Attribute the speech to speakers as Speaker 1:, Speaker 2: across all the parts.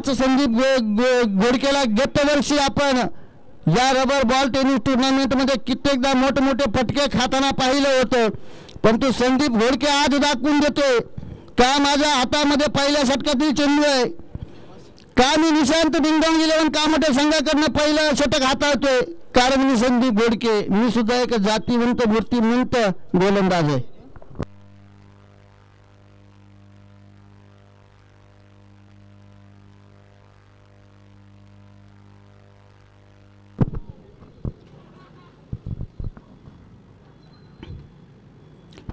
Speaker 1: त्याच संदीप घोडकेला गत वर्षी आपण या रबर बॉल टेनिस टुर्नामेंटमध्ये कित्येकदा मोठमोठे फटके खाताना पाहिलं होतं, परंतु संदीप घोडके आज दाखवून देतोय का माझ्या हातामध्ये पहिल्या षटकातील चेंडू आहे, का मी निशांत बिंदोंग 11 कामोठे संघाकडनं पहिलं षटक हाताळतोय, कारण मी संदीप घोडके, मी सुद्धा एक जातीवंत मूर्तिमंत गोलंदाज आहे.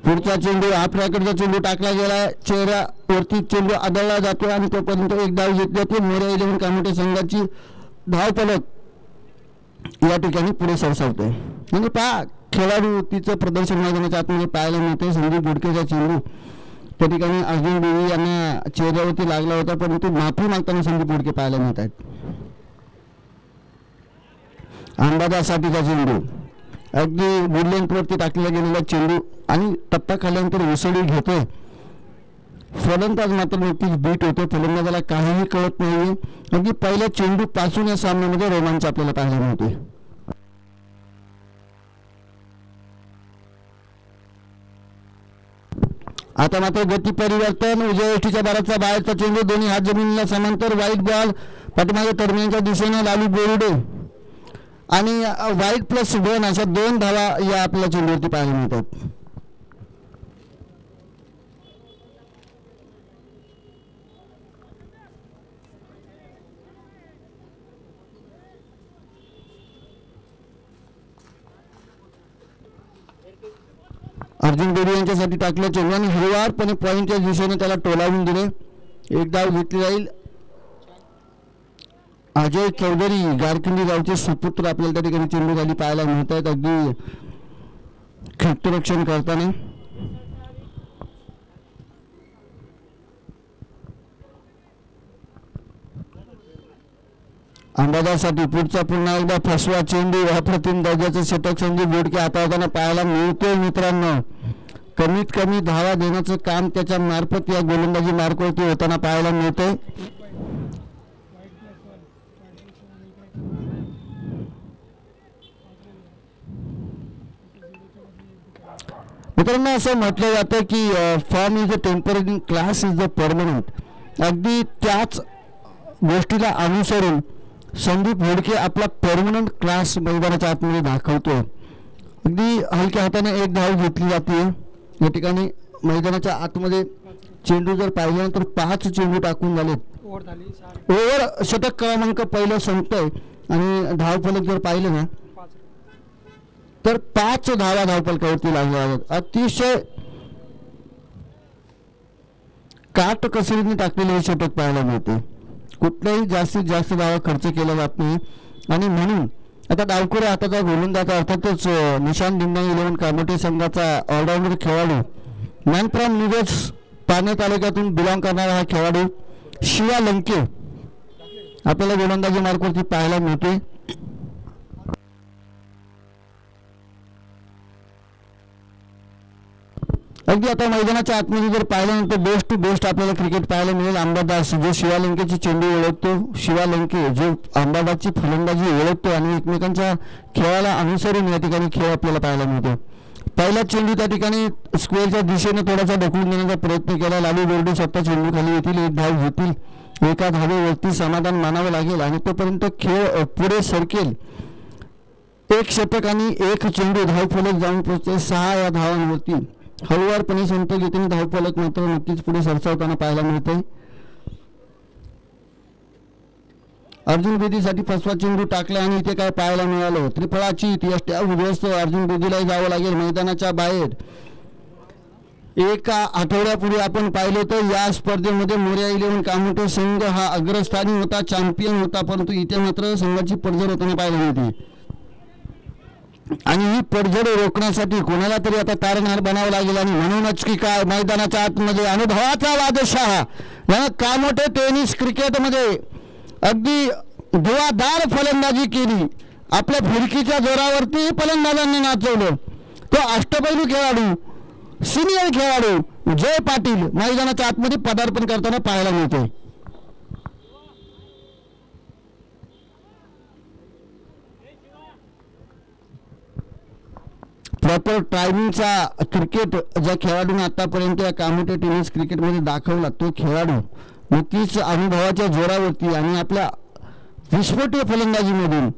Speaker 1: पुढचा चेंडू आपल्याकडचा चेंडू टाकला गेला, चेहऱ्यावरती चेंडू आदळला जातो आणि तोपर्यंत एक धाव घेतली जाते. मोरया 11 कामोठे संघाची धाव फलक या ठिकाणी पुढे सरसावतोय. म्हणजे पहा खेळाडू तिचं प्रदर्शन मैदानाच्या आतमध्ये पाहायला मिळते. संदीप घोडकेचा चेंडू त्या ठिकाणी अर्जुन बेदी यांना चेहऱ्यावरती लागला होता, परंतु माफी मागताना संदीप घोडके पाहायला मिळत आहेत. अंबादासाठीचा चेंडू अगदी बुडलेंटवरती टाकला गेलेला चेंडू आणि टप्पा खाल्यानंतर उसळी घेतोय. फलंदाज मात्र नुकतीच बीट होते, फलंदाजाला काहीही कळत नाहीये. अगदी पहिल्या चेंडू पासून या सामन्यामध्ये रोमांच आपल्याला पाहायला मिळते. आता मात्र गती परिवर्तन, उजव्या यष्टीच्या बाराचा बाहेरचा चेंडू, दोन्ही हात जमिनीला समांतर, वाईट बॉल, पाठीमागे टर्मिनलच्या दिशेने लालू बोरुडे आणि वाईट प्लस 2 अशा 2 धावा या आपल्या चेंडूवरती पाहायला मिळतात. अर्जुन बेदी यांच्यासाठी टाकलं चेंडू आणि हिरवारपणे पॉईंटच्या दिशेने त्याला टोलावून दिले. एक धाव घेतली जाईल. अजय चौधरी गारकिंडी गावचे सुपुत्र आपल्याला त्या ठिकाणी चेंडू खाली पाहायला मिळत आहेत, अगदी क्षेत्ररक्षण करताना. अंबादासाठी पुढचा पुन्हा एकदा फसवा चेंडू, अप्रतिम दर्जाचं षटक संदीप घोडके हाताळताना पाहायला मिळतोय. मित्रांनो, कमीत कमी धावा देण्याचं काम त्याच्या मार्फत या गोलंदाजी मार्गावरती होताना पाहायला मिळतंय. मित्रांनो, असं म्हटलं जातं की form is a temporary, class is the permanent. अगदी त्याच गोष्टीला अनुसरून संदीप घोडके आपला परमनंट क्लास मैदानाच्या आतमध्ये दाखवतो. अगदी हलक्या हाताने एक धाव घेतली जाते. या ठिकाणी मैदानाच्या आतमध्ये चेंडू जर पाहिल्यानंतर 5 चेंडू टाकून झालेत. ओव्हर षटक क्रमांक पहिलं संपतोय आणि धावफलक जर पाहिलं ना तर 5 धावा धावफलकावरती लागल्या आहेत. अतिशय काटकसरीने टाकलेले हे षटक पाहायला मिळते. कुठल्याही जास्तीत जास्त धावा खर्च केला जात नाही आणि म्हणून आता डावखुरे हाताचा गोलंदाज अर्थातच निशांत बिंदोंग 11 कामोठे संघाचा ऑलराऊंडर खेळाडू, मॅन फ्रॉम निगोज पाने तालुक्यातून बिलॉंग करणारा हा खेळाडू शिवा लंके आपल्याला गोलंदाजी मार्गावरती पाहायला मिळते. अगदी आता मैदानाच्या आतमध्ये जर पाहिल्यानंतर बेस्ट टू बेस्ट आपल्याला क्रिकेट पाहायला मिळेल. अंबादास जो शिवा लंकेची चेंडू ओळखतो, शिवा लंके जो अंबादासची फलंदाजी ओळखतो आणि एकमेकांच्या खेळाला अनुसरून या ठिकाणी खेळ आपल्याला पाहायला मिळतो. पहिला चेंडू त्या ठिकाणी स्क्वेअरच्या दिशेने थोडासा ढकलून देण्याचा प्रयत्न केला. लालू बोर्डे स्वतः चेंडू खाली येतील, एक धाव घेतील. एका धावेवरती समाधान मानावं लागेल आणि तोपर्यंत खेळ पुढे सरकेल. एक षटक आणि एक चेंडू धावफलक जाऊन पोहोचते 6 या धावांवरती. हळुवारपणे संत गतीने धावफलक मात्र नक्कीच पुढे सरसावताना पाहायला मिळते. अर्जुन बेदीसाठी फसवा चेंडू टाकला आणि इथे काय पाहायला मिळालं, त्रिफळाची यष्ट्या उद्ध्वस्त. अर्जुन बेदीलाही जावं लागेल मैदानाच्या बाहेर. एका आठवड्यापूर्वी आपण पाहिलं तर या स्पर्धेमध्ये मोरया 11 कामोठे संघ हा अग्रस्थानी होता, चॅम्पियन होता, परंतु इथे मात्र संघाची पडझड होताना पाहायला मिळते. आणि ही पडझड रोखण्यासाठी कोणाला तरी आता तारणहार बनावं लागेल आणि म्हणूनच की काय मैदानाच्या आतमध्ये अनुभवाचा बादशाह यानं कामोठे टेनिस क्रिकेटमध्ये अगदी धुवाधार फलंदाजी केली. आपल्या फिरकीच्या जोरावरती फलंदाजांनी नाचवलं. तो अष्टपैलू खेळाडू, सिनियर खेळाडू जय पाटील मैदानाच्या आतमध्ये पदार्पण करताना पाहायला मिळते. प्रॉपर टायमिंगचा क्रिकेट ज्या खेळाडूने आतापर्यंत या कामोटे टेनिस क्रिकेटमध्ये दाखवला तो खेळाडू नक्कीच अनुभवाच्या जोरावरती आणि आपल्या विस्फोटीय फलंदाजीमधून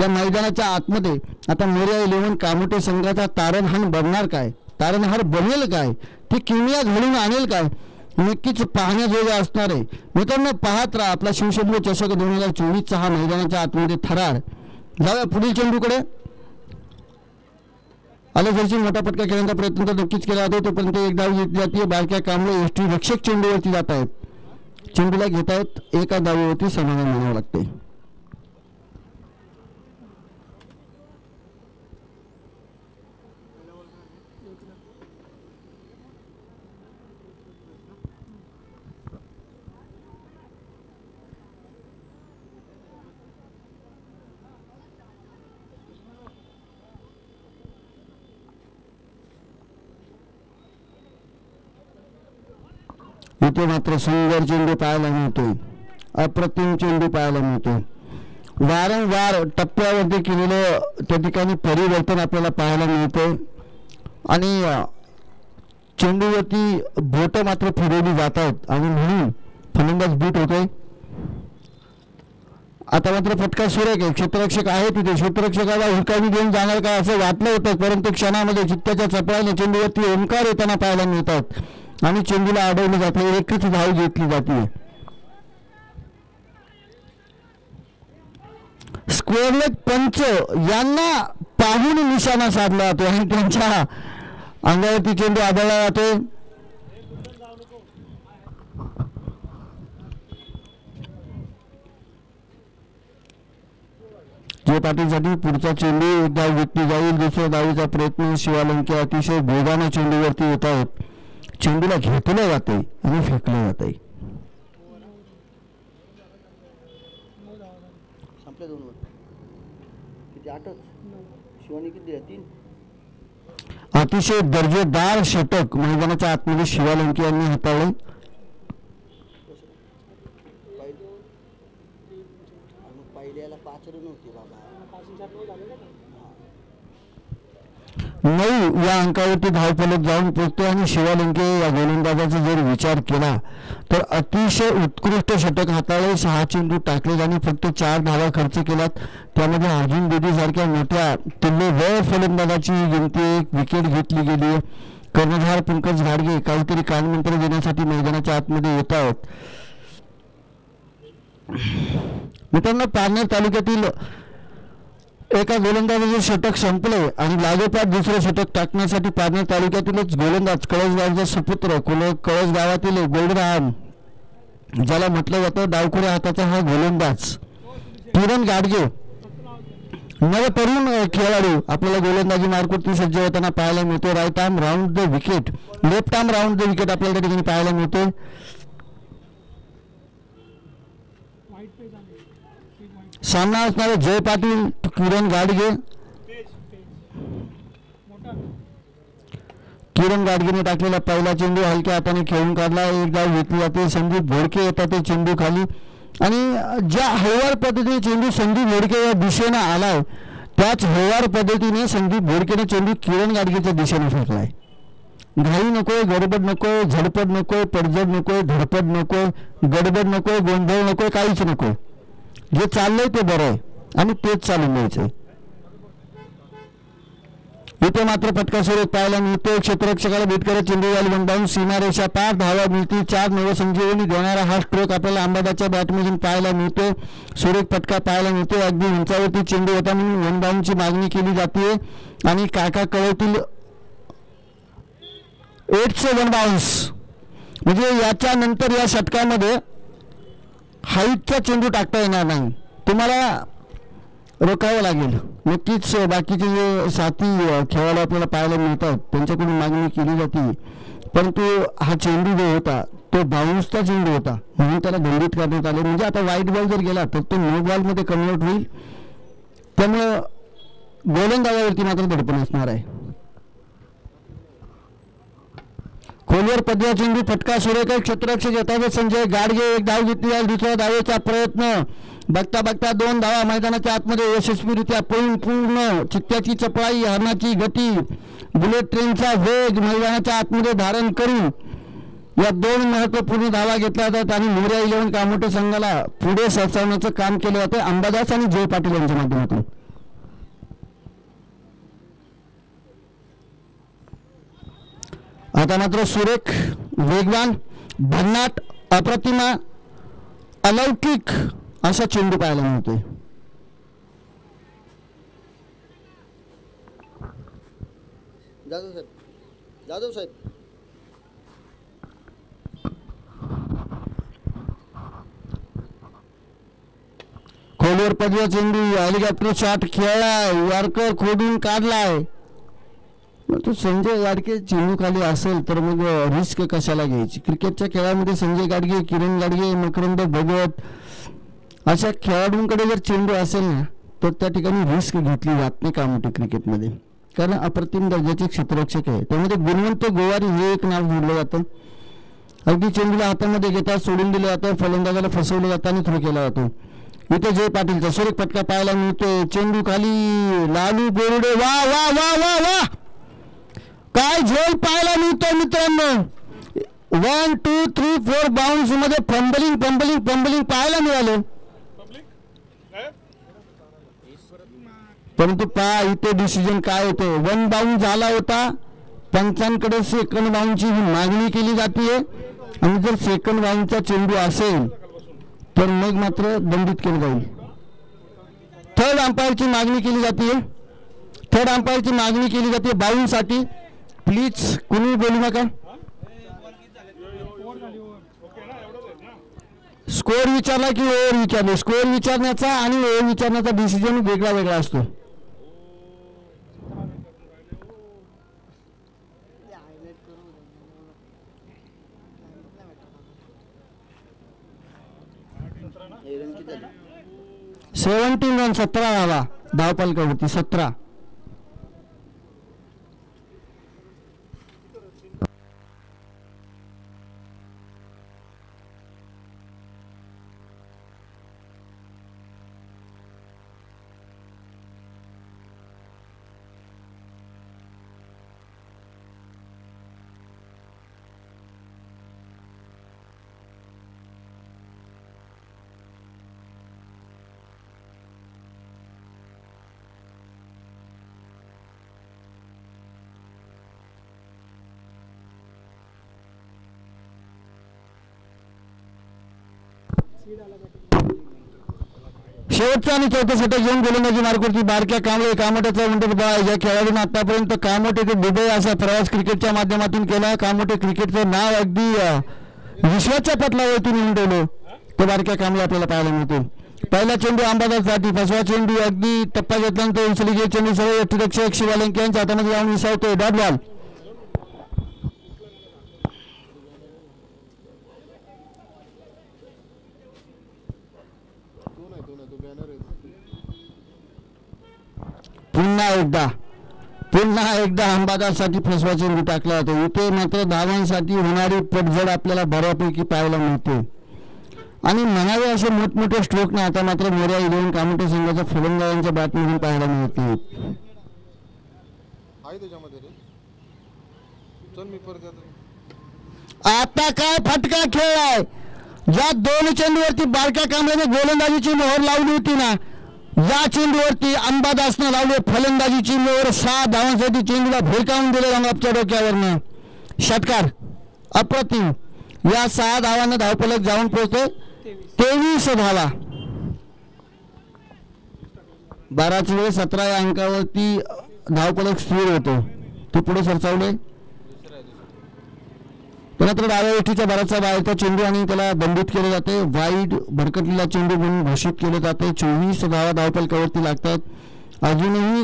Speaker 1: या मैदानाच्या आतमध्ये आता मोरया 11 कामोटे संघाचा तारणहार बनणार काय, तारणहार बनेल काय, ती किमया घडून आणेल काय, नक्कीच पाहण्याजोगं असणार आहे. मित्रांनो, पाहत राहा आपला शिवशंभू चषक 2024चा हा मैदानाच्या आतमध्ये थरार. जाऊया पुढील चेंडूकडे. आलेखर्ची मोठा फटका खेळण्याचा प्रयत्न तर नक्कीच केला जातो, तोपर्यंत एक धाव घेतली जाते. बारक्या कांबळे एसटी रक्षक चेंडूवरती जात आहेत, चेंडूला घेत आहेत, एका धावेवरती समाधान मानावं लागते. इथे मात्र सुंदर चेंडू पाहायला मिळतोय, अप्रतिम चेंडू पाहायला मिळतोय. वारंवार टप्प्यावरती केलेलं त्या ठिकाणी परिवर्तन आपल्याला पाहायला मिळतंय आणि चेंडूवरती बोट मात्र फिरवली जात आहेत आणि म्हणून फलंदाज बीट होतोय. आता मात्र फटका सुरेख आहे, क्षेत्ररक्षक आहे तिथे, क्षेत्ररक्षकाला हुलकावणी घेऊन जाणार काय असं वाटलं होतं, परंतु क्षणामध्ये चित्त्याच्या चपळाने चेंडूवरती ओंकार येताना पाहायला मिळतात आणि चेंडूला अडवलं जाते, एकच धाव घेतली जाते. स्क्वेअर लेग पंच यांना पाहून निशाणा साधला जातो आणि त्यांच्या अंगावरती चेंडू आदळला जातो. जय पाटीलसाठी पुढचा चेंडू एक धाव घेतली जाईल. दुसऱ्या धावीचा प्रयत्न शिवालंके अतिशय वेगाने चेंडूवरती येत आहेत, चेंडूला घेतलं जाते आणि फेकलं जाते. अतिशय दर्जेदार षटक मैदानाच्या आतमध्ये शिवालंके यांनी हाताळले. नऊ या अंकावरती धावफलक जाऊन पोहोचतो आणि शिवालंके या गोलंदाजाचा जर विचार केला तर अतिशय उत्कृष्ट षटक हाताळले. 6 चेंडू टाकले आणि फक्त 4 धावा खर्च केल्यात, त्यामध्ये अर्जुन बेदी सारख्या मोठ्या तुल्यबळ फलंदाजाची गिनती एक विकेट घेतली गेली. कर्णधार पंकज घाडगे काहीतरी कानमंत्र देण्यासाठी मैदानाच्या आतमध्ये येत आहेत. मित्रांनो, पारनेर तालुक्यातील एका गोलंदाजाचे षटक संपले आणि लागोपाठ दुसरे षटक टाकण्यासाठी पारनेर तालुक्यातीलच गोलंदाज कळस गावचा सुपुत्र कळस गावातील गोल्डराम ज्याला म्हटलं जातं डावखुऱ्या हाताचा हा गोलंदाज किरण गाडगे नवतरुण खेळाडू आपल्याला गोलंदाजी मार्कवरती सज्ज होताना पाहायला मिळतो. Right arm round the wicket, left arm round the wicket आपल्याला त्या ठिकाणी पाहायला मिळतो. सामना असणारे जय पाटील किरण गाडगे. किरण गाडगेने टाकलेला पहिला चेंडू हलक्या हाताने खेळून काढला, एक धाव घेतली जाते. संदीप भोडके येतात ते चेंडू खाली आणि ज्या हळूवार पद्धतीने चेंडू संदीप भोडके या दिशेने आलाय त्याच हळूवार पद्धतीने संदीप भोडकेने चेंडू किरण गाडगेच्या दिशेने फेकलाय. घाई नकोय, गडबड नकोय, झडपड नकोय, पडझड नकोय, धडपड नकोय, गडबड नकोय, गोंधळ नकोय, काहीच नकोय. जे चाललंय ते बरं आहे आणि तेच चालून द्यायचंय. इथे मात्र फटका सुरेख पाहायला मिळतो. क्षेत्ररक्षकाला भेट करत चेंडू वाली बंधावून सीमारेषा पार धावा मिळतील. 4 नवसंजीवनी देणारा हा स्ट्रोक आपल्याला अंबादाच्या बॅटमधून पाहायला मिळतो. सुरेख फटका पाहायला मिळतो. अगदी उंचावरती चेंडू होता म्हणून वनडाऊनची मागणी केली जाते आणि काका कळवतील 8 बाउन्स म्हणजे याच्या नंतर या षटकामध्ये हाईटचा चेंडू टाकता येणार नाही, तुम्हाला रोखावं लागेल. नक्कीच बाकीचे जे साथी खेळाडू आपल्याला पाहायला मिळतात त्यांच्याकडून मागणी केली जाते, परंतु हा चेंडू जो होता तो बाउन्सचा चेंडू होता म्हणून त्याला दंडित करण्यात आले. म्हणजे आता व्हाईट बॉल जर गेला तर तो नो बॉलमध्ये कन्वर्ट होईल, त्यामुळं गोलंदाजावरती मात्र दडपण असणार आहे. खोलवर पदव्या चेंडू फटका सुरेख क्षेत्ररक्षक येतात संजय गाडगे एक धाव घेतली आहे. दुसऱ्या धावेचा प्रयत्न बघता बघता 2 धावा मैदानाच्या आतमध्ये यशस्वीरित्या पूर्ण चित्त्याची चपळाई, हरणाची गती, बुलेट ट्रेनचा वेग मैदानाच्या आतमध्ये धारण करून या 2 महत्वपूर्ण धावा घेतल्या जातात आणि मोरया 11 कामोटे संघाला पुढे सरसावण्याचं काम केलं जातं अंबादास आणि जय पाटील यांच्या माध्यमातून. आता मात्र सुरेख, वेगवान, भन्नाट, अप्रतिमा, अलौकिक असा चेंडू पाहायला मिळतोय. जाधव साहेब खोलीवर पडला चेंडू, हेलिकॉप्टर शॉट खेळलाय, वारकर खोडून काढलाय. तो संजय गाडगे चेंडू खाली असेल तर मग रिस्क कशाला घ्यायची. क्रिकेटच्या खेळामध्ये संजय गाडगे, किरण गाडगे, मकरंद भगत अशा खेळाडूंकडे जर चेंडू असेल ना तर त्या ठिकाणी रिस्क घेतली जात नाही कामोठे क्रिकेटमध्ये, कारण अप्रतिम दर्जाचे क्षेत्ररक्षक आहे. त्यामध्ये गुणवंत गोवारी हे एक नाव जोडलं जातं. अगदी चेंडूला हातामध्ये घेतात, सोडून दिलं जातं, फलंदाजाला फसवलं जातं आणि थ्रो केला जातो. इथे जय पाटीलचा सुरेख फटका पाहायला मिळतोय. चेंडू खाली, लालू गोरडे, वा वा वा वा वा काय झोल पाहायला मिळतोय मित्रांनो. 1 2 3 4 बाउन्स मध्ये फंबलिंग पाहायला मिळालं. परंतु पहा इथे डिसिजन काय होते. 1 बाउन्स झाला होता, पंचांकडे सेकंड बाउन्सची मागणी केली जाते आणि जर सेकंड बाउन्सचा चेंडू असेल तर मग मात्र दंडित केलं जाईल. थर्ड अंपायरची मागणी केली जाते बाउन्ससाठी. प्लीज कुणी बोलू नका. स्कोर विचारला की ओव्हर विचारले. स्कोर विचारण्याचा आणि ओव्हर विचारण्याचा डिसिजन वेगळा असतो. रन 17 धावा धावपालकावरती 17. शेवटचा आणि चौथ्या षटक घेऊन गोलंदाजी मार्कवरती बारक्या कांबळे कामोठ्याचा मंडप या खेळाडूंना आतापर्यंत कामोठे ते दुबई असा प्रवास क्रिकेटच्या माध्यमातून केला. कामोठे क्रिकेटचं नाव अगदी विश्वाच्या पटलावरती नेऊन ठेवलं. तो बारक्या कांबळे आपल्याला पाहायला मिळतो. पहिला चेंडू अंबादाससाठी, 5वा चेंडू अगदी टप्पा घेतल्यानंतर उचली गेला चेंडू सरळ यष्टिरक्षक शिवालंके यांच्या हातामध्ये जाऊन विसावतोय. Dot ball. पुन्हा एकदा अंबादाससाठी फसवा चेंडू टाकला जातो. इथे मात्र धावांसाठी होणारी पडझड आपल्याला बऱ्यापैकी पाहायला मिळते आणि म्हणावे असे मोठमोठे स्ट्रोक ना आता मात्र मोरया 11 कामोठे संघाच्या फलंदाजांच्या बॅटमधून पाहायला मिळते. आता काय फटका खेळ आहे. ज्या 2 चेंडूवरती बारक्या कांबळेने गोलंदाजीची मोहर लावली होती ना, या चेंडूवरती अंबादासने लावले फलंदाजीची मोहर. 6 धावांसाठी चेंडूला भेटावून दिले रंगापच्या डोक्यावरनं. षटकार अप्रतिम. या 6 धावांना धावफलक जाऊन पोहोचते 23 धावा. 12/17 या अंकावरती धावफलक स्थिर होतो. ते पुढे सरसावले. त्यानंतर डाव्या वेठीच्या बराचसा बाहेरचा चेंडू आणि त्याला दंडित केले जाते. वाईड भरकटलेला चेंडू म्हणून घोषित केले जाते. 24 धावा धावफलकावरती लागतात. अजूनही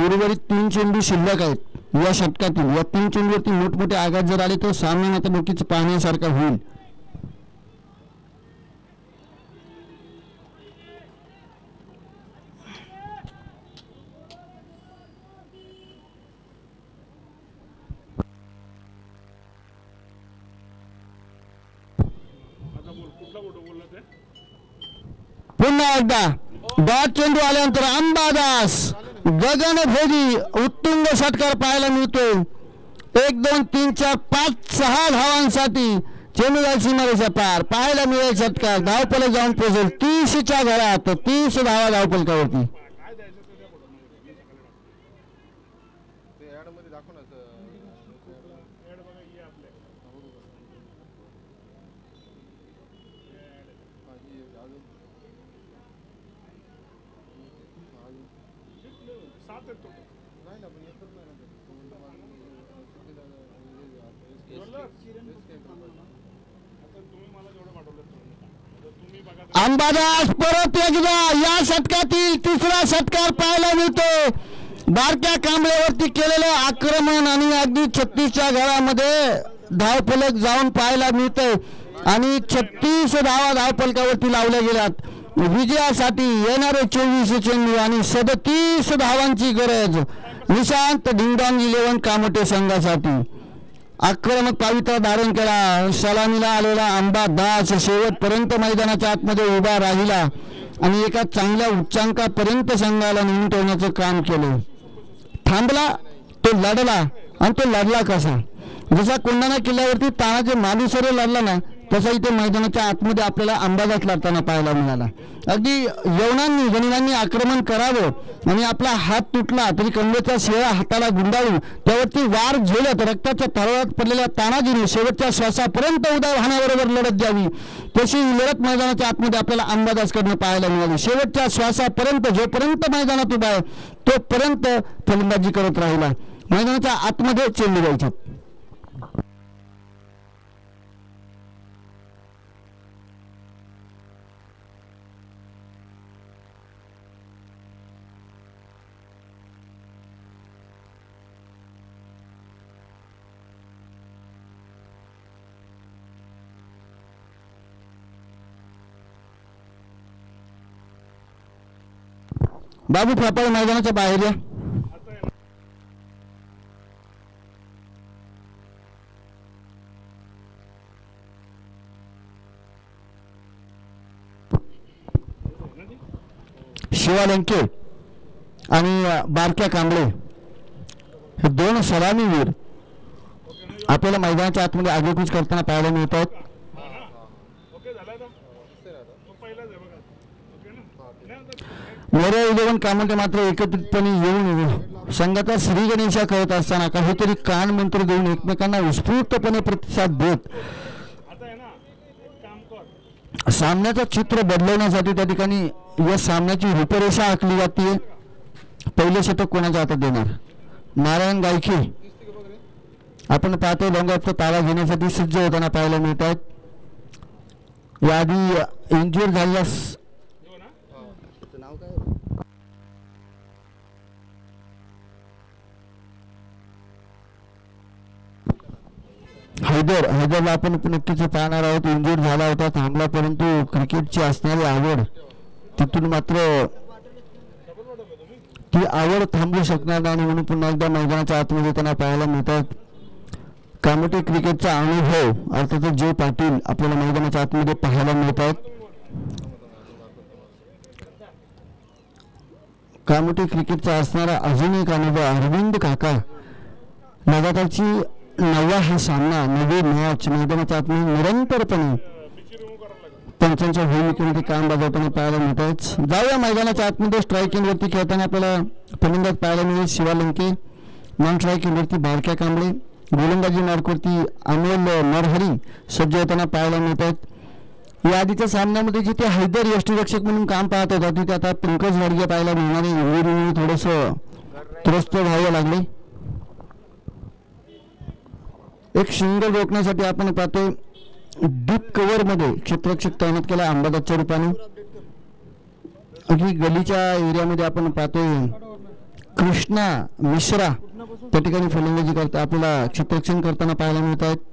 Speaker 1: उर्वरित 3 चेंडू शिल्लक आहेत या षटकातील. या 3 चेंडूवरती मोठमोठे आघात जर आले तर सामना मात्र नक्कीच पाहण्यासारखा होईल. पुन्हा एकदा डॉट चेंडू आल्यानंतर अंबादास गगनभेदी उत्तुंग षटकार पाहायला मिळतोय. 1 2 3 4 5 6 धावांसाठी चेंडू जाईल सीमारेषा पार. पाहायला मिळेल षटकार. धावफलक जाऊन पोहोचेल 30च्या घरात. 30 धावा धावफलकावरती. अंबादास परत एकदा या षटकातील तिसरा षटकार पाहायला मिळतो. बारक्या कांबळेवरती केलेलं आक्रमण आणि अगदी 36च्या घरामध्ये धावफलक जाऊन पाहायला मिळतंय आणि 36 धावा धावफलकावरती लावल्या गेल्यात. विजयासाठी येणारे 24 चेंडू आणि 37 धावांची गरज निशांत डिंगडॉंग 11 कामोटे संघासाठी. आक्रमक पावित्र्य धारण केला. सलामीला आलेला अंबादास शेवटपर्यंत मैदानाच्या आतमध्ये उभा राहिला आणि एका चांगल्या उच्चांकापर्यंत संघाला नेऊन ठेवण्याचं काम केलं. थांबला तो लढला आणि तो लढला कसा? जसा कोंढाणा किल्ल्यावरती तानाजी मालुसरे लढला ना तसा इथे मैदानाच्या आतमध्ये आपल्याला अंबादास लढताना पाहायला मिळाला. अगदी यवनांनी गणितांनी आक्रमण करावं आणि आपला हात तुटला तरी कंबरेचा शेळा हाताला गुंडाळून त्यावरती वार झेलत रक्ताच्या तळात पडलेल्या तानाजीने शेवटच्या श्वासापर्यंत उद्या वाहनाबरोबर लढत द्यावी तशी लढत मैदानाच्या आतमध्ये आपल्याला अंबादासकडनं पाहायला मिळाली. शेवटच्या श्वासापर्यंत जोपर्यंत मैदानात उभा आहे तोपर्यंत फलंदाजी करत राहिला. मैदानाच्या आतमध्ये चेंडू द्यायचे. बाबू फापाळ मैदानाच्या बाहेर या. शिवा लंके आणि बारक्या कांबळे हे 2 सलामीवीर आपल्याला मैदानाच्या आतमध्ये आगेकूच करताना पाहायला मिळतात. मोऱ्या 11 कामोटे मात्र एकत्रितपणे येऊन संघाचा श्री गणेशा करत असताना काहीतरी कान मंत्र देऊन एकमेकांना उत्स्फूर्तपणे प्रतिसाद देत सामन्याचं चित्र बदलवण्यासाठी त्या ठिकाणी या सामन्याची रूपरेषा आखली जाते. पहिले षटक कोणाच्या हातात देणार? नारायण गायके आपण पाहतो लॉंगऑफचा ताळा घेण्यासाठी सज्ज होताना पाहायला मिळतात. याआधी इंजुर झालेल्या हैदरला आपण नक्कीच पाहणार आहोत. इंजुर्ड झाला होता, थांबला, परंतु क्रिकेटची असणारी आवड तिथून मात्र ती आवड थांबू शकणार नाही म्हणून पुन्हा एकदा मैदानाच्या आतमध्ये त्यांना पाहायला मिळतात. कामोटे क्रिकेटचा अनुभव अर्थात जे पाटील आपल्याला मैदानाच्या आतमध्ये पाहायला मिळतात. कामोटे क्रिकेटचा असणारा अजून एक अनुभव अरविंद काका लगातारची 9वा हा सामना 9वी मॅच मैदानाच्या आतमध्ये निरंतरपणे पंचांच्या भूमिकेमध्ये काम बजावताना पाहायला मिळतात. जाऊया मैदानाच्या आतमध्ये स्ट्रायकिंगवरती खेळताना आपल्याला फलंदाज पाहायला मिळेल शिवा लंके, नॉन स्ट्रायकिंगवरती बारक्या कांबळे, गोलंदाजी मार्कवरती अमोल नरहरी सज्ज होताना पाहायला मिळतात. या आधीच्या सामन्यामध्ये जिथे हैदर यष्टीरक्षक म्हणून काम पाहत होता तिथे आता पंकज वाडगे पाहायला मिळणारे थोडस त्रस्त व्हावं लागले. एक सिंगल रोखण्यासाठी आपण पाहतोय डीप कव्हर मध्ये क्षेत्ररक्षक तैनात केला अंबादासच्या रूपाने. अगदी गलीच्या एरियामध्ये आपण पाहतोय कृष्णा मिश्रा त्या ठिकाणी फलंदाजी करता आपल्याला क्षेत्ररक्षण करताना पाहायला मिळत आहेत.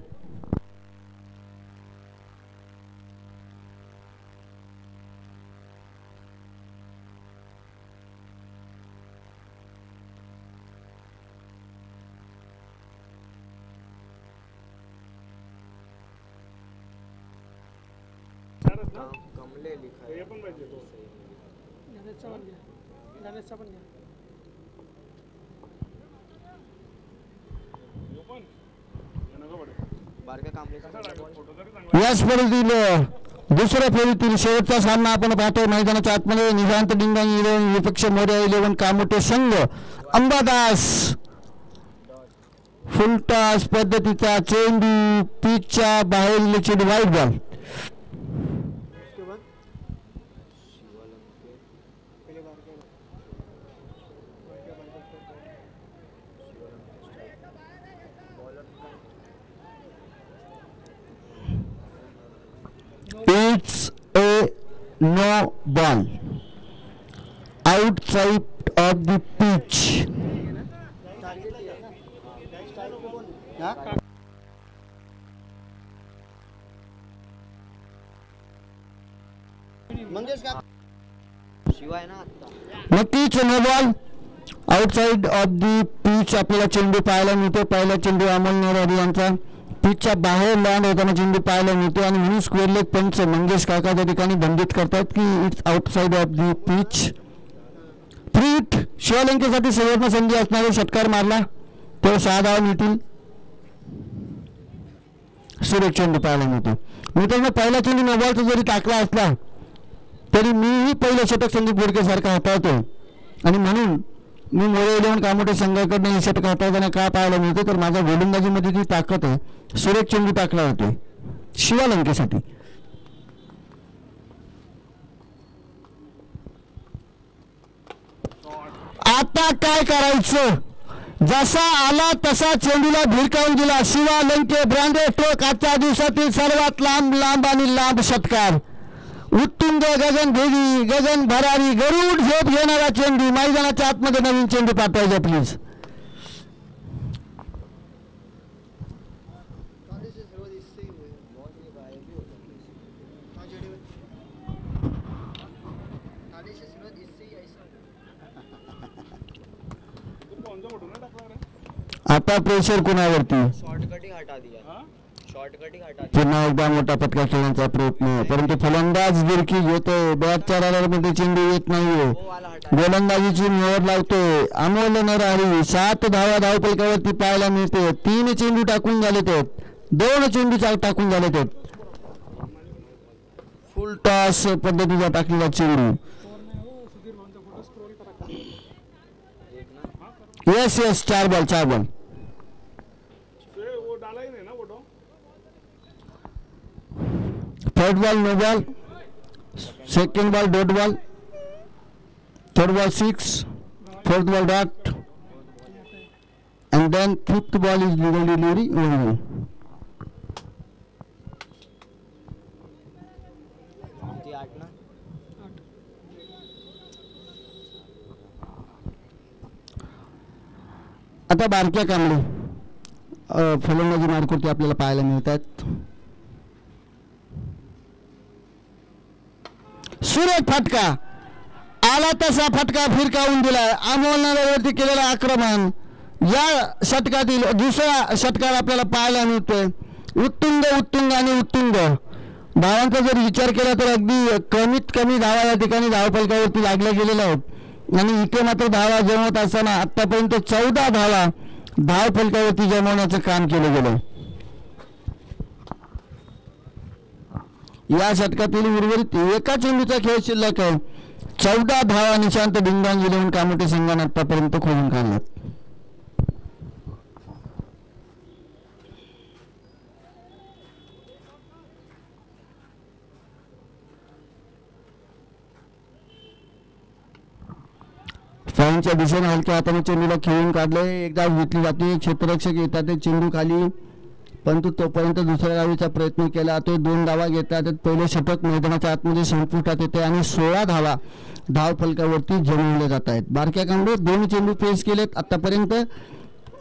Speaker 2: कांबले लिखा आहे. बारक्या कांबले
Speaker 1: या स्पर्धेतील दुसऱ्या फेरीतील शेवटचा सामना आपण पाहतोय. मैदानाच्या आतमध्ये निशांत डिंगांग 11 विपक्ष मोर्या 11 कामोटे संघ. अंबादास फुलटॉस पद्धतीचा चेंडू पिचच्या बाहेर चेंडू वाईट ball. It's a no ball outside of the pitch.
Speaker 2: शिवाय ना
Speaker 1: नक्कीच no ball outside of the pitch आपल्याला चेंडू पाहायला मिळतो. पहिला चेंडू अमोल नरहरी यांचा पिचच्या बाहेर लँड होताना चेंडू पाहायला मिळतो आणि म्हणून स्क्वेअर लेग पंच मंगेश काका त्या ठिकाणी दंडित करतात की it's outside of the pitch. फ्रीट शिवलंकेसाठी सुवर्ण संधी असणारे षटकार मारला तो 6 धावा मिळतील. सुरेख चेंडू पाहायला मिळतो. मित्रांनो पहिला चेंडू नोबॉलचा जरी टाकला असला तरी मीही पहिलं षटक संदीप बोडकेसारखा हाताळतो आणि म्हणून मी मोरे 11 कामोटे संघाकडनं हे षटक हाताळताना का पाहायला मिळते तर माझ्या गोलंदाजीमध्ये ती ताकद आहे. सुरेख चेंडू टाकला होते शिवालंकेसाठी. आता काय करायचं. जसा आला तसा चेंडूला भिरकावून दिला. शिवालंके ब्रँडेड टोक आजच्या दिवसातील सर्वात लांब आणि लांब षटकार. उत्तुंग गगन भेदी गगन भरारी गरुड झोप घेणारा चेंडू. मैदानाच्या आतमध्ये नवीन चेंडू पाठवायचा प्लीज. आता प्रेशर कोणावरती.
Speaker 2: शॉर्टकटिंग हटा दिया. शॉर्टकटिंग हटा
Speaker 1: पुन्हा एकदा मोठा फटका खेळण्याचा प्रयत्न परंतु फलंदाज गिरकी घेतोय. बॅटच्या राडामध्ये चेंडू येत नाहीये. गोलंदाजीची निवड लावतोय अमोल नरहरी. 7 धावा धावफलकावरती पाहायला मिळते. 3 चेंडू टाकून झाले ते 2 चेंडू टाकून झाले ते. फुल टॉस पद्धतीचा टाकलेला चेंडू. Yes 4 ball. Third ball no ball. Second ball dot ball. Third ball 6. Fourth ball dot and then fifth ball is legal delivery only. आता बारक्या कांबळे फलंदाजी मार्कवरती आपल्याला पाहायला मिळतात. सुरेख फटका आला तसा फटका फिरकावून दिलाय. अमोल नरहरीवरती केलेलं आक्रमण या षटकातील दुसरा षटकार आपल्याला पाहायला मिळतोय. उत्तुंग आणि उत्तुंग धावांचा जर विचार केला तर अगदी कमीत कमी धावा या ठिकाणी धावफलकावरती लागल्या गेलेल्या आहेत आणि इथे मात्र धावा जमवत असताना आतापर्यंत 14 धावा धावफलकावरती जमवण्याचं काम केलं गेलं. या षटकातील उर्वरित एका चेंडूचा खेळ शिल्लक आहे. 14 धावा निशांत डिंगांग 11 कामोटे संघाने आतापर्यंत खोलून काढल्यात. फॅनच्या दिशेने हलक्या हाताने चेंडूला खेळून काढले. एकदा घेतली जाते. क्षेत्ररक्षक येतात ते चेंडू खाली परंतु तोपर्यंत दुसऱ्या धावेचा प्रयत्न केला. तो 2 धावा घेतात. पहिले षटक मैदानाच्या आतमध्ये संपुष्टात येते आणि 16 धावा धाव फलकावरती जमवले जात आहेत. बारक्या कांबळे 2 चेंडू फेस केलेत आतापर्यंत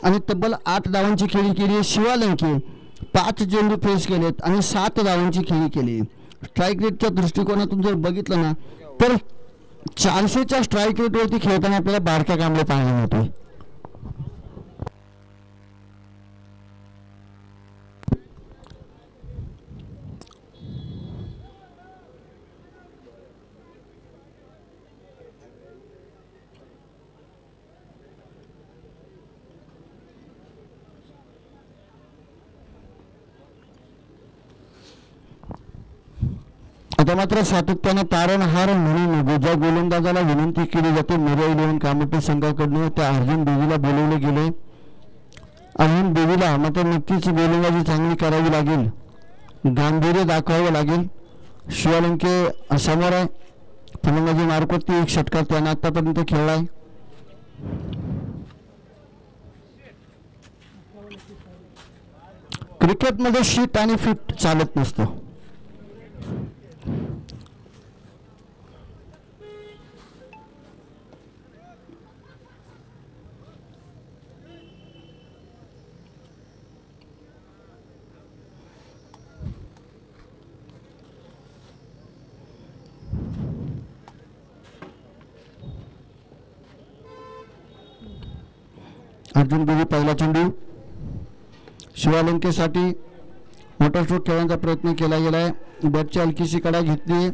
Speaker 1: आणि तब्बल 8 धावांची खेळी केली. शिवालंके 5 चेंडू फेस केलेत आणि 7 धावांची खेळी केली. स्ट्राईक रेटच्या दृष्टिकोनातून जर बघितलं ना तर 400च्या स्ट्राईक रेटवरती खेळताना आपल्याला बारक्या कांबळे पाहायला मिळतोय. आता मात्र सातत्याने तारणहार म्हणून ज्या गोलंदाजाला विनंती केली जाते मोरया इलेव्हन कामोटे संघाकडून त्या अर्जुन बेदीला बोलवले गेले. अर्जुन बेदीला मात्र नक्कीच गोलंदाजी चांगली करावी लागेल, गांभीर्य दाखवावं लागेल. शिवालंके समोर आहे, फलंदाजी मार्फत एक षटकार त्यानं आतापर्यंत खेळलाय. क्रिकेटमध्ये शीट आणि फिट चालत नसतं. अर्जुन बेदी पहिला चेंडू शिवालंकेसाठी मोठा स्ट्रोक खेळण्याचा प्रयत्न केला गेलाय. बॅटची हलकीशी कडा घेतली,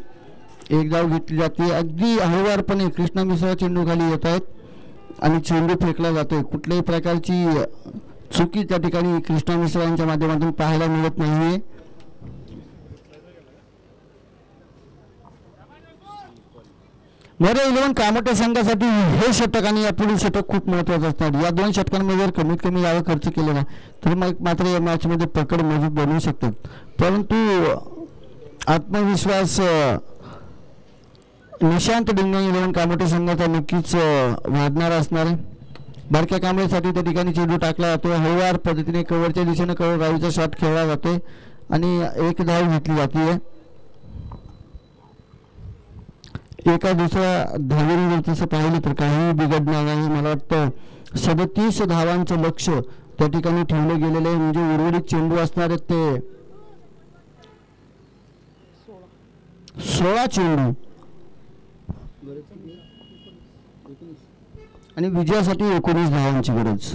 Speaker 1: एक धाव घेतली जाते. अगदी हळूवारपणे कृष्णा मिश्रा चेंडू खाली येत आहेत आणि चेंडू फेकला जातोय. कुठल्याही प्रकारची चुकी त्या ठिकाणी कृष्णा मिश्रा यांच्या माध्यमातून पाहायला मिळत नाहीये. मोरया इलेव्हन कामोटे संघासाठी हे षटक आणि यापुढील षटक खूप महत्त्वाचं असणार. या दोन षटकांमध्ये जर कमीत कमी यावेळी खर्च केलेला तर मग मात्र या मॅचमध्ये पकड मजबूत बनवू शकतात. परंतु आत्मविश्वास निशांत डिंगोंग इलेव्हन कामोटे संघाचा नक्कीच वाढणार असणार आहे. बारक्या कांबळेसाठी त्या ठिकाणी चेंडू टाकला जातो, हळूवार पद्धतीने कव्हरच्या दिशेने कव्हर राईचा शॉट खेळला जातोय आणि एक धाव घेतली जाते. एका दुसऱ्या धावेवर तसं पाहिलं तर काही बिघडणार नाही. मला वाटतं 37 धावांचं लक्ष त्या ठिकाणी ठेवलं गेलेलं आहे. म्हणजे उर्वरित चेंडू असणार आहेत ते 16 चेंडू आणि विजयासाठी 19 धावांची गरज.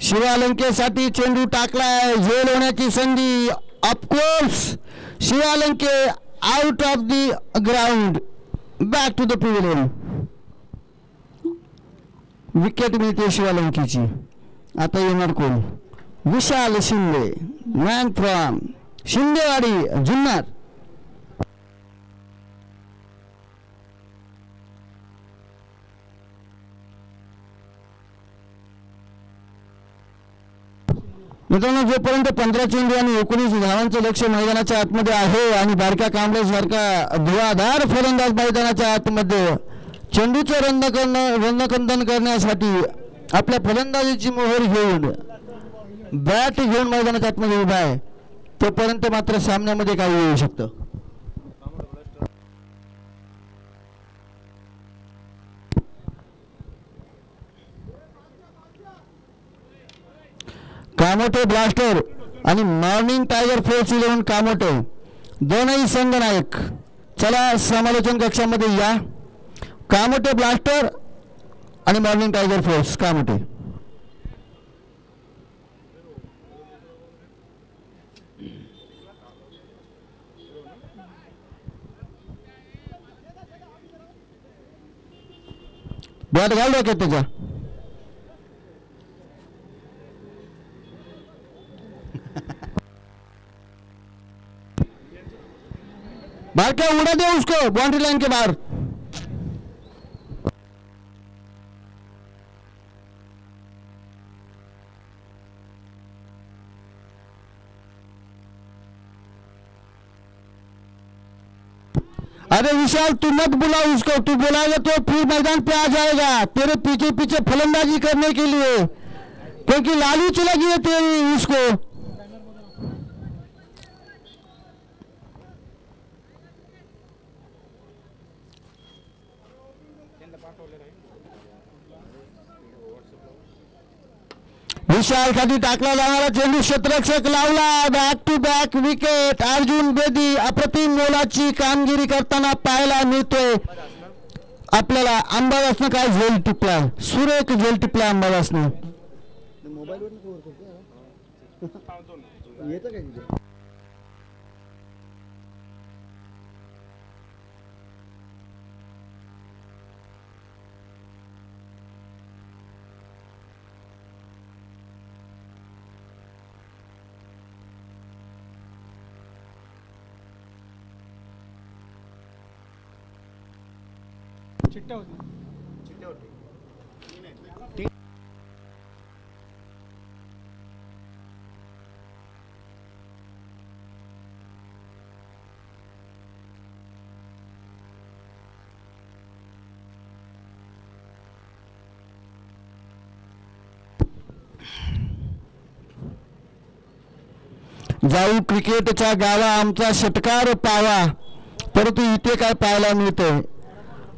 Speaker 1: शिवालंकेसाठी चेंडू टाकलाय, झेल होण्याची संधी. Of course Shivalanke out of the ground, back to the pavilion. Wicket मिळते शिवालंकेची. आता येणार कोण? Vishal Shinde, man from Shindewadi Junnar. मित्रांनो, जोपर्यंत 15 चेंडू आणि 19 धावांचं लक्ष मैदानाच्या आतमध्ये आहे आणि बारक्या कांबळेसारखा धुवाधार फलंदाज मैदानाच्या आतमध्ये चेंडूचं रंगकंदन करण्यासाठी आपल्या फलंदाजीची मोहर घेऊन बॅट घेऊन मैदानाच्या आतमध्ये उभा आहे, तोपर्यंत मात्र सामन्यामध्ये काही येऊ शकतं. कामोटे ब्लास्टर आणि morning tiger force eleven Kamothe दोनही संघ नायक. चला समालोचन कक्षामध्ये या. कामोटे ब्लास्टर आणि morning tiger force Kamothe. Bat घाल डोक्यात त्याच्या. बाहर क्या उड़ा दे उसको बाउंड्री लाइन के बाहर. अरे विशाल, तू मत बुला उसको, तू बुलाएगा तो फिर मैदान पे आ जाएगा तेरे पीछे पीछे फलंदाजी करने के लिए, क्योंकि लालूच लगी है तेरी उसको. विशाल खाली टाकला जाणारा चेंडू क्षेत्ररक्षक लावला. Back to back wicket. Arjun Bedi अप्रतिम मोलाची कामगिरी करताना पाहायला मिळतोय आपल्याला. अंबादासनं काय झेल टिपला, सुरेख झेल टिपला अंबादासनं. जाऊ क्रिकेटच्या गावा आमचा षटकार पावा, परंतु इथे काय पाहायला मिळतंय,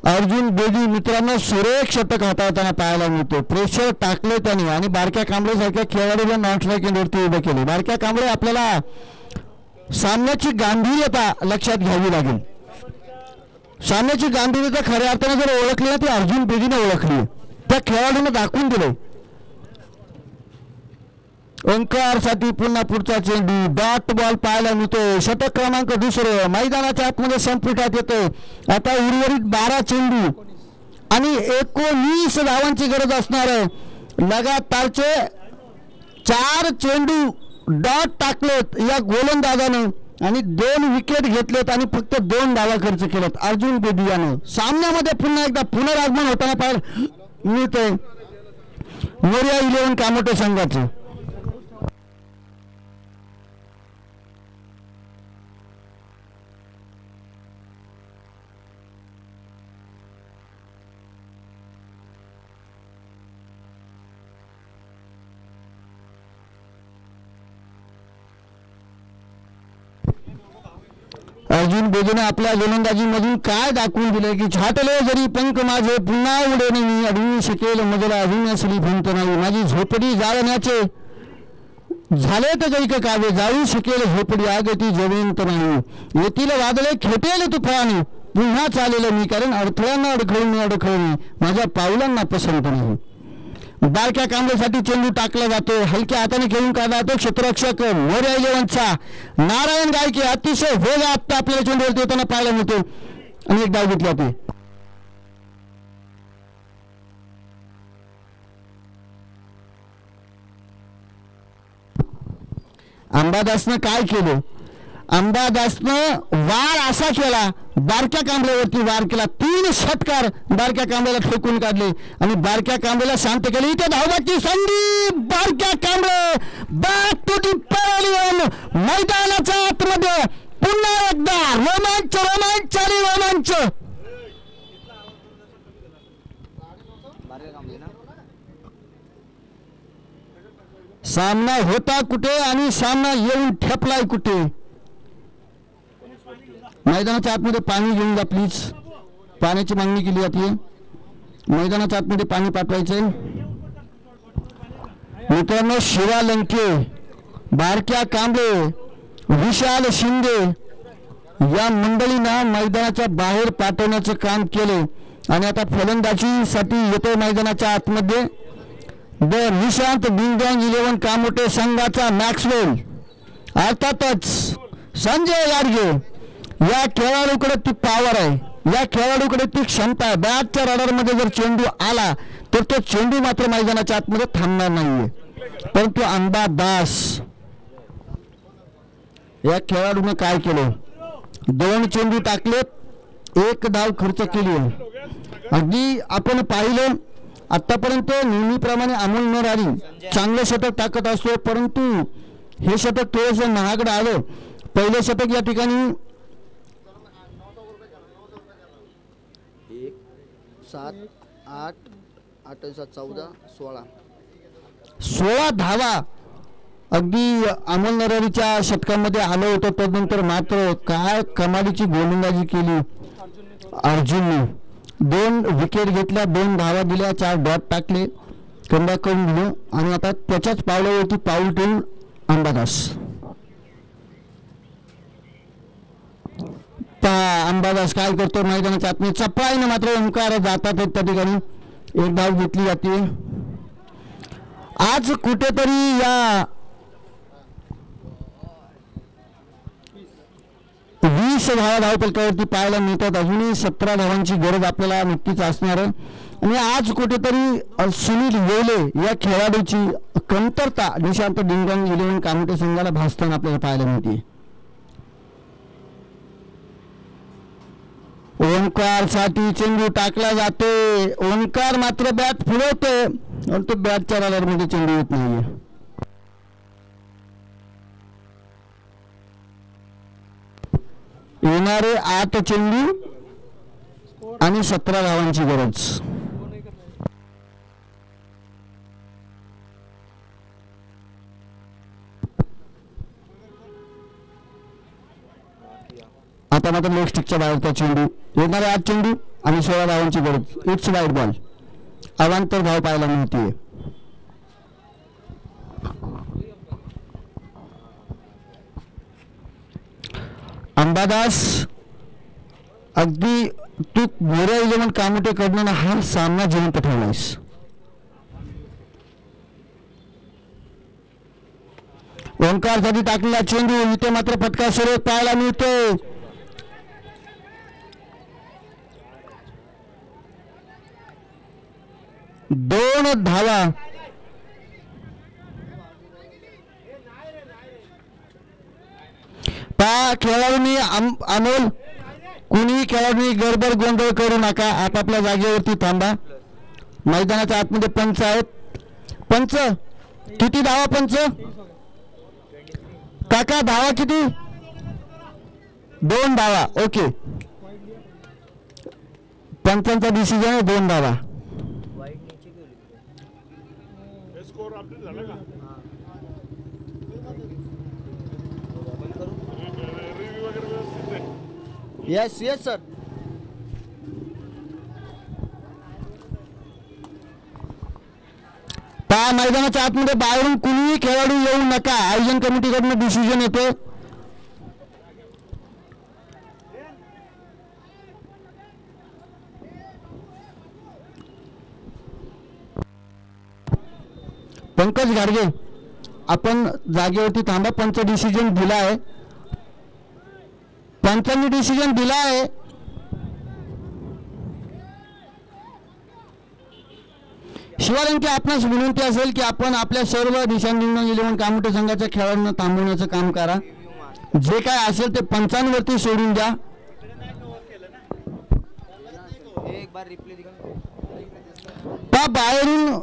Speaker 1: अर्जुन बेदी मित्रांनो सुरेख षटक हाताळताना पाहायला मिळतो. प्रेशर टाकले त्याने आणि बारक्या कांबळेसारख्या खेळाडूला नॉन स्ट्राईक एंडवरती उभे केले. बारक्या कांबळे आपल्याला सामन्याची गांभीर्यता लक्षात घ्यावी लागेल. सामन्याची गांभीर्यता खऱ्या अर्थाने जर ओळखली ना ती अर्जुन बेदीने ओळखली, त्या खेळाडूने दाखवून दिले. ओंकारसाठी पुन्हा पुढचा चेंडू, डॉट बॉल पाहायला मिळतो. षटक क्रमांक 2 मैदानाच्या आतमध्ये संपुटात येतो. आता उर्वरित 12 चेंडू आणि 19 धावांची गरज असणार आहे. लगातारचे 4 चेंडू डॉट टाकलेत या गोलंदाजानं आणि 2 विकेट घेतलेत आणि फक्त 2 धावा खर्च केलेत अर्जुन बेदी यानं. सामन्यामध्ये पुन्हा एकदा पुनरागमन होताना पाहायला मिळतंय मोरया 11 कामोटे संघाचं. अर्जुन बेदीने आपल्या गोलंदाजीमधून काय दाखवून दिले की छाटले जरी पंख माझे पुन्हा उडे नाही, अडवू शकेल मजला अजून असली भिंत नाही, माझी झोपडी जाळण्याचे झाले तर कैक कावे, जाळू शकेल झोपडी आग ती जवळींत नाही, येथील वादळे खेटेल तुफान पुन्हा चालेल मी, कारण अडथळ्यांना अडखळून माझ्या पावलांना पसंत नाही. बारक्या कांबळेसाठी चेंडू टाकला जातो, हलक्या हाताने खेळून काढला जातो. क्षेत्ररक्षक मोरया 11चा नारायण गायके अतिशय वेगात आपल्याला चेंडूवरती येताना पाहायला मिळतो आणि एक डाव घेतला जातो. अंबादासनं काय केलं, अंबादासनं वार असा केला, बारक्या कांबळेवरती वार केला. 3 षटकार बारक्या कांबळेला फेकून काढले आणि बारक्या कांबळेला शांत केले. इथे धावाची संधी, Barkya Kamble back to the pavilion, मैदानाच्या आतमध्ये पुन्हा एकदा रोमांच आणि रोमांच. सामना होता कुठे आणि सामना येऊन ठेपलाय कुठे. मैदानाच्या आतमध्ये पाणी घेऊन जा प्लीज, पाण्याची मागणी केली जाते. मैदानाच्या आतमध्ये पाणी पाठवायचंय मित्रांनो. शिवा लंके, बारक्या कांबळे, विशाल शिंदे या मंडळींना मैदानाच्या बाहेर पाठवण्याचं काम केले आणि आता फलंदाजीसाठी येतो मैदानाच्या आतमध्ये द निशांत डिंगडॉंग 11 कामोटे संघाचा मॅक्सवेल, अर्थातच संजय गाडगे. या खेळाडूकडे ती पॉवर आहे, या खेळाडूकडे ती क्षमता आहे. बॅटच्या रडारमध्ये जर चेंडू आला तर तो चेंडू मात्र मैदानाच्या आतमध्ये थांबणार नाहीये. परंतु अंबादास या खेळाडूने काय केलं, 2 चेंडू टाकलेत, 1 धाव खर्च केली. अगदी आपण पाहिलं आतापर्यंत नेहमीप्रमाणे अमोल नरारी चांगलं षटक टाकत असतो, परंतु हे षटक थोडंसं महागडं आलं. पहिलं षटक या ठिकाणी
Speaker 3: 7 8 8 14
Speaker 1: 16 धावा अगदी अमोल नरारीच्या षटकामध्ये आलं होतं. त्यानंतर मात्र काय कमालीची गोलंदाजी केली अर्जुनने. 2 विकेट घेतल्या, 2 धावा दिल्या, 4 डॉट टाकले, कंबॅक करून दिलं आणि आता त्याच्याच पावलावरती पाऊल ठेवून अंबादास. अंबादास काय करतो मैदानाच्या आतमध्ये चपळाईने मात्र ओंकार जातात त्या ठिकाणी. 1 धाव घेतली जाते. आज कुठेतरी या 20 धावा धावपलकावरती पाहायला मिळतात. अजूनही 17 धावांची गरज आपल्याला नक्कीच असणार आहे आणि आज कुठेतरी सुनील येवले या खेळाडूची कमतरता निशांत डिंगडॉंग 11 कामोटे संघाला भासताना आपल्याला पाहायला मिळते. ओंकार साठी चेंडू टाकला जाते. ओंकार मात्र बॅट फिरवतोय परंतु बॅटच्या रॉलर मध्ये चेंडू येत नाहीये. येणारे 8 चेंडू आणि 17 धावांची गरज. आता मात्र लेग स्टिकच्या बाहेरचा चेंडू. येणारे 8 चेंडू आणि 16 धावांची गरज. It's wide ball. अवांतर धाव पाहायला मिळते. अंबादास अगदी तू मोऱ्या 11 कामोटे कडनं हा सामना जिवंत ठेवलायस. ओंकार साठी टाकलेला चेंडू. इथे मात्र फटका सुरेख पाहायला मिळतोय. दोन धावा. खेळाडूंनी अमोल कुणी खेळाडूंनी गडबड गोंधळ करू नका. आपापल्या जागेवरती थांबा. मैदानाच्या आतमध्ये पंच आहेत. पंच किती धावा? पंच काका धावा किती? 2 धावा. ओके पंचांचा डिसिजन आहे 2 धावा.
Speaker 3: Yes yes sir.
Speaker 1: मैदानाच्या आतमध्ये बाहेरून कुणीही खेळाडू येऊ नका. आयोजन कमिटीकडून डिसिजन येते. पंकज गाडगे आपण जागेवरती थांबा. पंच डिसिजन दिला आहे. पंचांनी डिसिजन दिला आहे. शिवालंके आपणास विनंती असेल की आपण आपल्या सर्व दिशानिर्णय 11 कामोटे संघाच्या खेळाडूंना थांबवण्याचं काम करा. जे काय असेल ते पंचांवरती सोडून द्या.
Speaker 2: एक बार रिप्ले
Speaker 1: त्या बाहेरून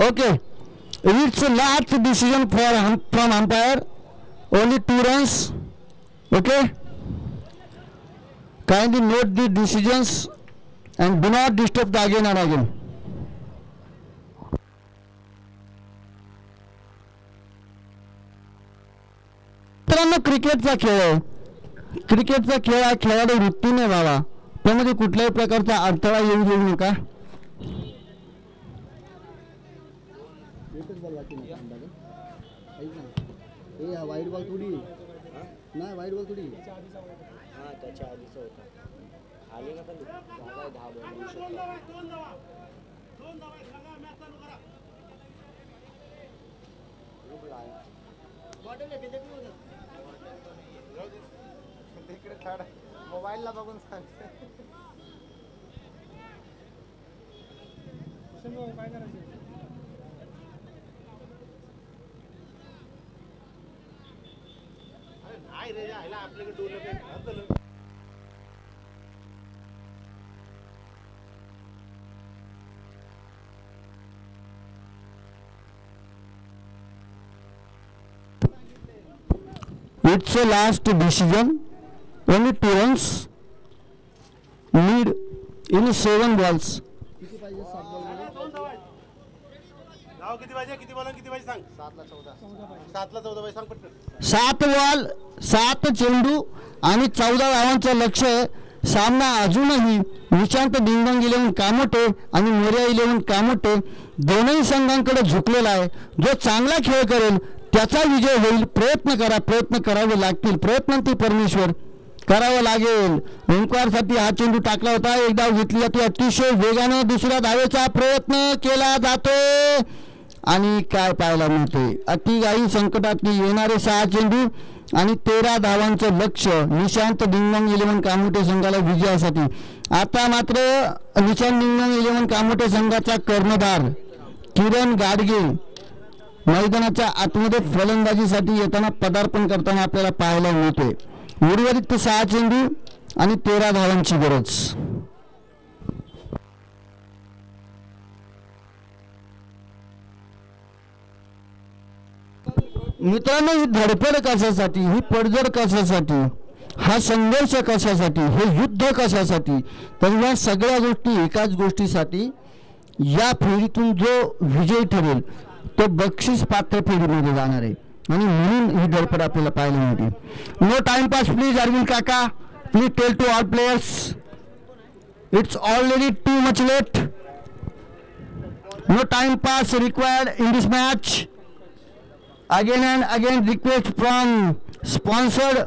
Speaker 1: okay, it's a last decision from umpire. Only 2 runs. Okay. Kindly note the decisions and do not disturb the again and again. मित्रांनो क्रिकेटचा खेळ आहे. क्रिकेटचा खेळ हा खेळाडू वृत्तीने व्हावा. त्यामध्ये कुठल्याही प्रकारचा अडथळा येऊ देऊ नका.
Speaker 3: वाईट बॉल थोडी नाही. वाईट बॉल थोडी
Speaker 2: हां त्याच्या आधीच होता. आले ना पण झाला 10 बॉल. मोबाईलला बघून सांगते. काय करायचं? नाही रे यायला आपल्याकडे डोलं काही.
Speaker 1: It's a last decision. Only 2 runs need in 7 balls.
Speaker 3: किती पाहिजे? 7 बॉल.
Speaker 4: नाव किती पाहिजे? किती बॉल किती पाहिजे सांग.
Speaker 3: 7 ला 14.
Speaker 4: 7 ला 14 पाहिजे सांग पटकन.
Speaker 1: 7 बॉल 7 चेंडू आणि 14 धावांचं लक्ष्य आहे. सामना अजूनही निशांत डिंगडंग 11 कामोटे आणि मोर्या 11 कामोटे दोनही संघांकडे झुकलेला आहे. जो चांगला खेळ करेल त्याचा विजय होईल. प्रयत्न करा. प्रयत्न करावे लागतील. प्रयत्नांती परमेश्वर. करावं लागेल. ओंकारसाठी हा चेंडू टाकला होता. एक धाव घेतली जाते. अतिशय वेगाने दुसऱ्या धावेचा प्रयत्न केला जातो आणि काय पाहायला मिळते, अतिघाई संकटातली येणारे 6 चेंडू आणि 13 धावांचं लक्ष निशांत डिंगमंग 11 कामोठे संघाला विजयासाठी. आता मात्र निशांत डिंगमंग 11 कामोठे संघाचा कर्णधार किरण गाडगे मैदानाच्या आतमध्ये फलंदाजीसाठी येताना पदार्पण करताना आपल्याला पाहायला मिळते. उर्वरित 6 चेंडू आणि 13 धावांची गरज. मित्रांनो, ही धडपड कशासाठी, ही पडझड कशासाठी, हा संघर्ष कशासाठी, हे युद्ध कशासाठी, तर या सगळ्या गोष्टी एकाच गोष्टीसाठी. या फेरीतून जो विजयी ठरेल तो बक्षीस पात्र फेरीमध्ये जाणार आहे आणि म्हणून ही धडपड आपल्याला पाहायला मिळते. No time pass please Arvind काका, please tell to all players it's already too much late. No time pass required in this match. Again and again request from sponsored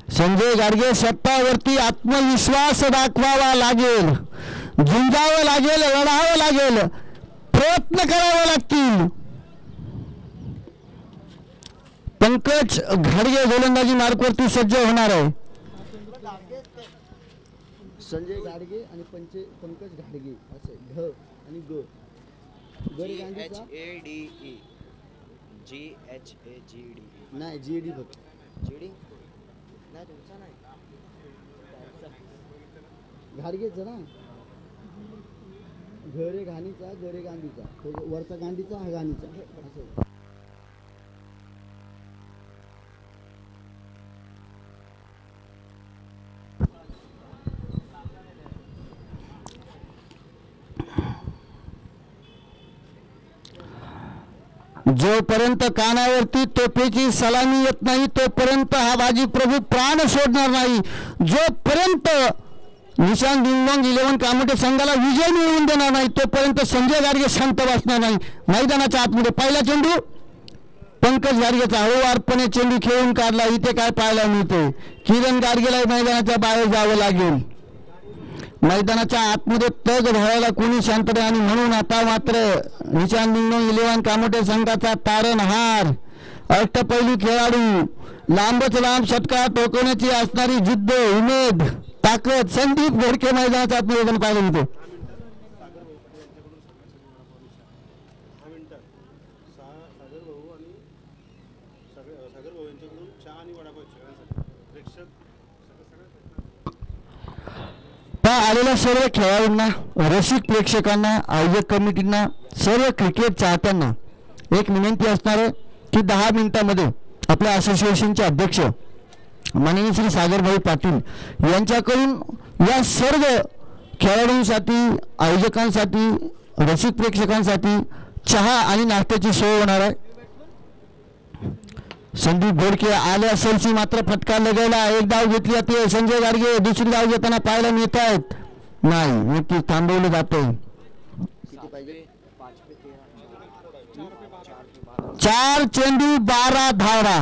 Speaker 1: Sanjay Gadge सत्तावरती आत्मविश्वास दाखवावा लागेल, झुंजावं लागेल, लढावं लागेल, प्रयत्न करावे लागतील. पंकज घाडगे गोलंदाजी मार्कवरती सज्ज होणार आहे.
Speaker 3: संजय गाडगे आणि पंकज घाडगे असे ढ आणि ग.
Speaker 2: GHADE GHAGD
Speaker 3: नाही GD फक्त.
Speaker 2: GD नाही तुमचा नाही
Speaker 3: घाडगेच ना. घरे घाणीचा घरे गांधीचा, वरचा गांधीचा हा गाणीचा असं.
Speaker 1: जोपर्यंत कानावरती तोफेची सलामी येत नाही तोपर्यंत हा बाजी प्रभू प्राण सोडणार नाही. जोपर्यंत निशांत डिंगमंग 11 कामोठे संघाला विजय मिळवून देणार नाही तोपर्यंत संजय गाडगे शांत बसणार नाही. मैदानाच्या आतमध्ये पहिला चेंडू पंकज गाडगेचा हळूवारपणे चेंडू खेळून काढला. इथे काय पाहायला मिळते, किरण गाडगेला मैदानाच्या बाहेर जावं लागेल. मैदानाच्या आतमध्ये तग धरायला कोणी शांत नाही आणि म्हणून आता मात्र निशांत डिंगमंग 11 कामोठे संघाचा तारणहार अष्टपैलू खेळाडू, लांबच लांब षटकार टोकवण्याची असणारी जिद्द, उमेद, ताकद संदीप घोडके मैदानाच्या आतमध्ये पाहायला मिळतो. आलेल्या सर्व खेळाडूंना, रसिक प्रेक्षकांना, आयोजक कमिटींना, सर्व क्रिकेट चाहत्यांना एक विनंती असणार आहे की 10 मिनिटांमध्ये आपल्या असोसिएशनचे अध्यक्ष माननीय श्री सागरभाई पाटील यांच्याकडून या सर्व खेळाडूंसाठी, आयोजकांसाठी, रसिक प्रेक्षकांसाठी चहा आणि नाश्त्याची सोय होणार आहे. संदीप घोडके आले असेलची मात्र फटका लगायला. एक धाव घेतली जाते. संजय गाडगे दुसरी धाव घेताना पाहायला मिळत आहेत. नाही, नक्कीच थांबवलं जाते. 4 चेंडू 12 धावा.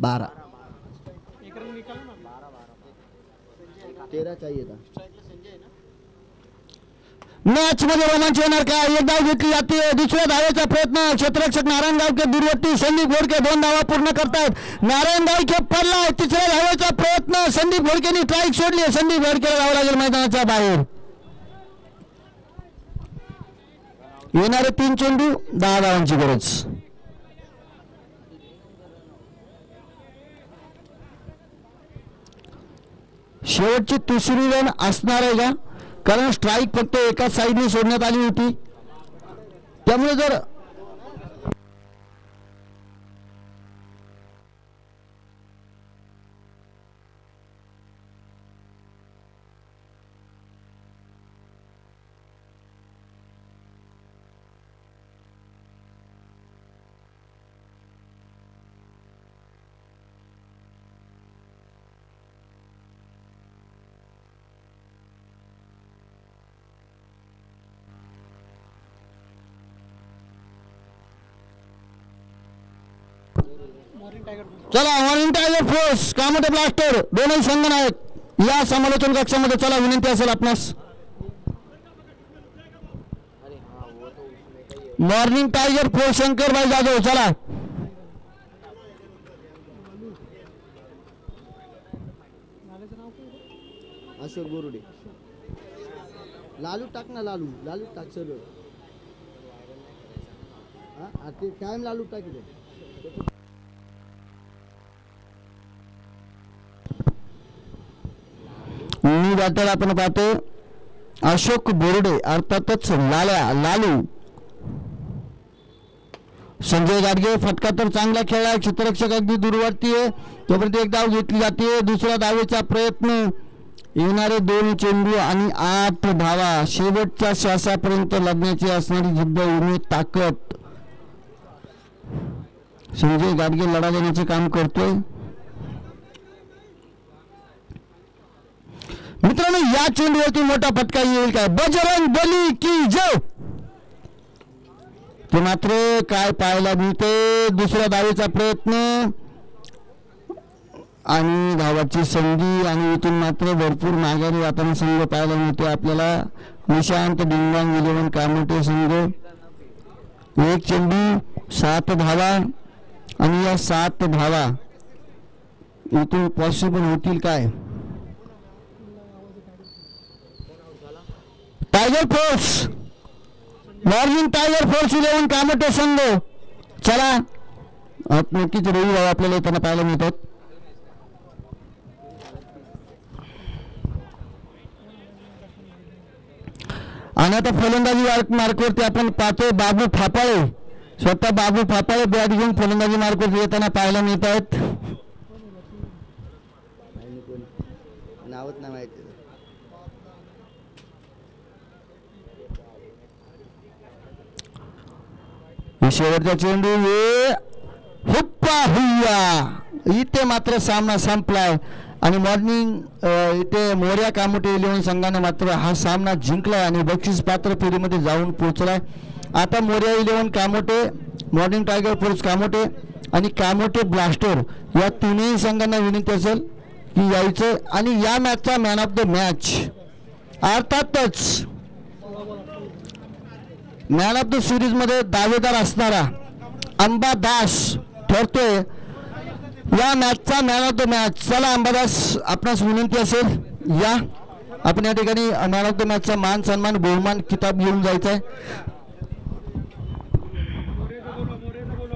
Speaker 1: 12
Speaker 3: 13 चाहिए था.
Speaker 1: मॅच मध्ये रोमांच होणार का? एक धाव घेतली जाते. दुसऱ्या धावेचा प्रयत्न क्षेत्ररक्षक नारायण गावके दूरवरती. संदीप घोडके 2 धावा पूर्ण करतायत. नारायण गावके पडलाय. तिसऱ्या धावेचा प्रयत्न संदीप घोडकेने स्ट्राईक सोडली. संदीप घोडकेला जावं लागेल मैदानाच्या बाहेर. येणारे 3 चेंडू 10 धावांची गरज. शेवटची तिसरी रन असणार आहे का? कारण स्ट्राईक फक्त एकाच साईडने सोडण्यात आली होती. त्यामुळे जर चला morning tiger force Kamothe blaster दोनही संघ नायक या समालोचन कक्षामध्ये. चला विनंती असेल आपणास.
Speaker 2: अरे हाँ वो तो उसमें का ही है.
Speaker 1: मॉर्निंग टायगर फोर्स शंकर भाई जाधव चला.
Speaker 3: अशोक बोरुडे. लालू टाक ना, लालू लालू टाक सरळ. हा ते कायम लालू टाकी.
Speaker 1: मी बॅटर आपण पाहतो अशोक बोर्डे अर्थातच लालू. संजय गाडगे फटका तर चांगला खेळला. क्षेत्ररक्षक अगदी दूरवरती आहे. तोपर्यंत एक धाव घेतली जाते. दुसऱ्या धावेचा प्रयत्न. येणारे 2 चेंडू आणि 8 धावा. शेवटच्या श्वासापर्यंत लढण्याची असणारी जिद्द, उमेद, ताकद संजय गाडगे लढा देण्याचे काम करतोय. मित्रांनो या चेंडूवरती मोठा फटका येईल काय? बजरंग बली की जय. ते मात्र काय पाहायला मिळते. दुसऱ्या धावेचा प्रयत्न आणि धावाची संधी आणि इथून मात्र भरपूर माघारी जाताना संघ पाहायला मिळते आपल्याला. निशांत डिंगांग 11 कामोटे संघ. 1 चेंडू 7 धावा आणि या 7 धावा इथून पॉसिबल होतील काय? Tiger force morning tiger force 11 Kamothe संघ. चला नक्कीच रवी भाऊ आपल्याला येताना पाहायला मिळतात. आणि आता फलंदाजी मार्कवरती आपण पाहतो बाबू फापाळे. स्वतः बाबू फापाळे बॅट घेऊन फलंदाजी मार्कवरती येताना पाहायला मिळत आहेत.
Speaker 3: नावच नाही माहिती.
Speaker 1: शेवटचा चेंडू हुप्पा हुय्या. इथे मात्र सामना संपलाय आणि मॉर्निंग इथे मोर्या कामोटे 11 संघाने मात्र हा सामना जिंकलाय आणि बक्षीस पात्र फेरीमध्ये जाऊन पोहोचलाय. आता Morya 11 Kamothe, morning tiger force Kamothe आणि कामोटे ब्लास्टर या तिन्ही संघांना विनंती असेल की यायचं आणि या मॅचचा मॅन ऑफ द मॅच अर्थातच मॅन ऑफ द सिरीज मध्ये दावेदार असणारा अंबादास ठरतोय या मॅचचा मॅन ऑफ द मॅच. चला अंबादास आपणास विनंती असेल या आपण या ठिकाणी मॅन ऑफ द मॅचचा मान सन्मान बहुमान किताब घेऊन जायचा आहे.